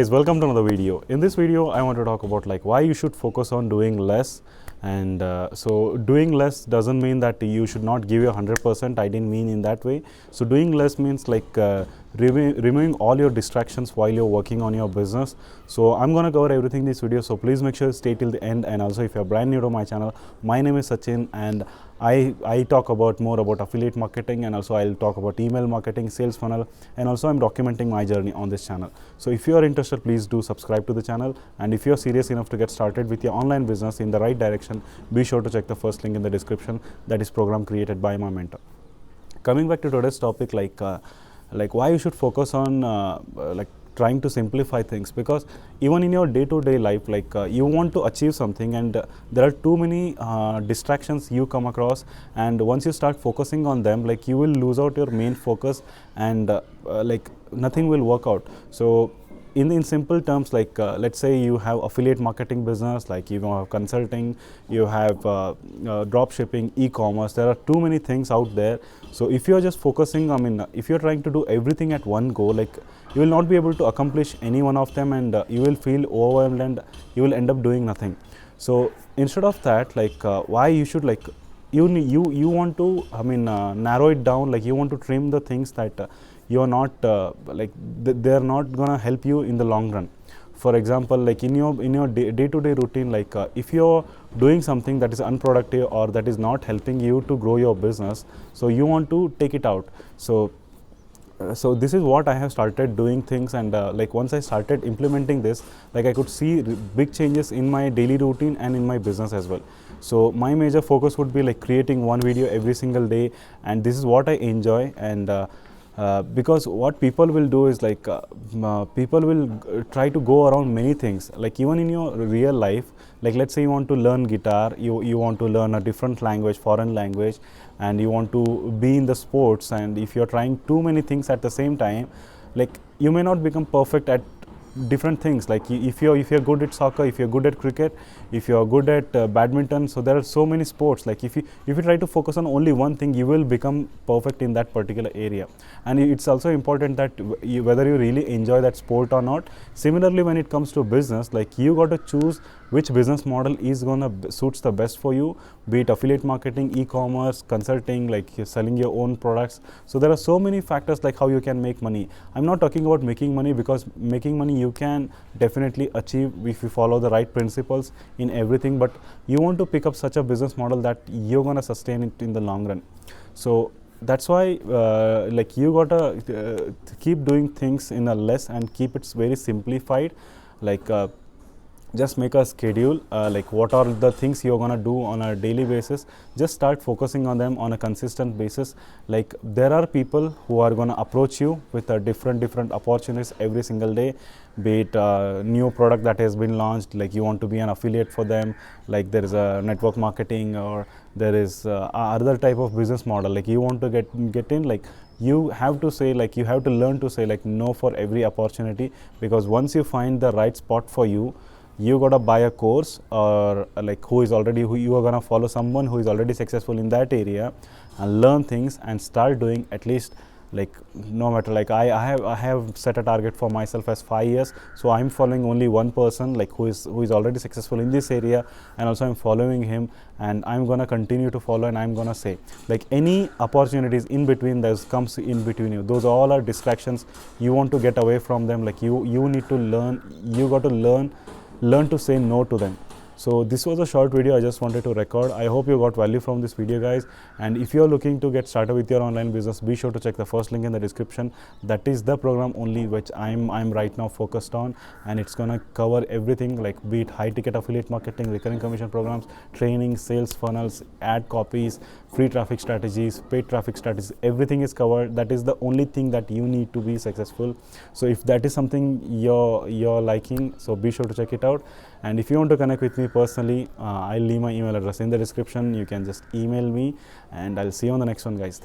Guys, welcome to another video. In this video I want to talk about like why you should focus on doing less. And so doing less doesn't mean that you should not give your 100%. I didn't mean in that way. So doing less means like removing all your distractions while you're working on your business. So I'm going to cover everything in this video, so please make sure you stay till the end. And also, if you're brand new to my channel, my name is Sachin, and I talk about more about affiliate marketing, and also I'll talk about email marketing, sales funnel, and also I'm documenting my journey on this channel. So if you are interested, please do subscribe to the channel. And if you're serious enough to get started with your online business in the right direction, be sure to check the first link in the description. That is program created by my mentor. Coming back to today's topic, like why you should focus on like trying to simplify things, because even in your day-to-day life, like you want to achieve something, and there are too many distractions you come across, and once you start focusing on them, like you will lose out your main focus, and like nothing will work out. So in simple terms, like let's say you have affiliate marketing business, like you have consulting, you have drop shipping, e-commerce. There are too many things out there. So if you're just focusing, if you're trying to do everything at one go, like you will not be able to accomplish any one of them, and you will feel overwhelmed, and you will end up doing nothing. So instead of that, like why you should like you want to narrow it down. Like you want to trim the things that you are not they're not gonna help you in the long run. For example, like in your day-to-day routine, like if you're doing something that is unproductive or that is not helping you to grow your business, so you want to take it out. So this is what I have started doing things, and like once I started implementing this, like I could see big changes in my daily routine and in my business as well. So my major focus would be like creating one video every single day, and this is what I enjoy. And because what people will do is like people will try to go around many things. Like even in your real life, like let's say you want to learn guitar, you want to learn a different language, foreign language, and you want to be in the sports, and if you're trying too many things at the same time, like you may not become perfect at different things. Like if you're good at soccer, if you're good at cricket, if you're good at badminton, so there are so many sports. Like if you try to focus on only one thing, you will become perfect in that particular area. And it's also important that whether you really enjoy that sport or not. Similarly, when it comes to business, like you got to choose which business model is gonna suits the best for you, be it affiliate marketing, e-commerce, consulting, like you're selling your own products. So there are so many factors like how you can make money. I'm not talking about making money, because making money you can definitely achieve if you follow the right principles in everything, but you want to pick up such a business model that you're gonna sustain it in the long run. So that's why like you gotta keep doing things in a less and keep it very simplified. Like just make a schedule, like what are the things you're gonna do on a daily basis. Just start focusing on them on a consistent basis. Like there are people who are gonna approach you with different opportunities every single day, be it new product that has been launched, like you want to be an affiliate for them, like there is a network marketing, or there is other type of business model, like you want to get in. Like you have to say, like you have to learn to say like no for every opportunity, because once you find the right spot for you, you gotta buy a course, or like who you are gonna follow someone who is already successful in that area, and learn things and start doing. At least like no matter, like I have set a target for myself as 5 years. So I'm following only one person, like who is already successful in this area, and also I'm following him, and I'm gonna continue to follow. And I'm gonna say, like any opportunities in between that comes in between you, those all are distractions. You want to get away from them. Like you need to learn, you got to learn to say no to them. So this was a short video I just wanted to record. I hope you got value from this video, guys. And if you're looking to get started with your online business, be sure to check the first link in the description. That is the program only which I'm right now focused on, and it's gonna cover everything, like be it high ticket affiliate marketing, recurring commission programs, training, sales funnels, ad copies, free traffic strategies, paid traffic strategies. Everything is covered. That is the only thing that you need to be successful. So if that is something you're liking, so be sure to check it out. And if you want to connect with me personally, I'll leave my email address in the description. You can just email me, and I'll see you on the next one, guys.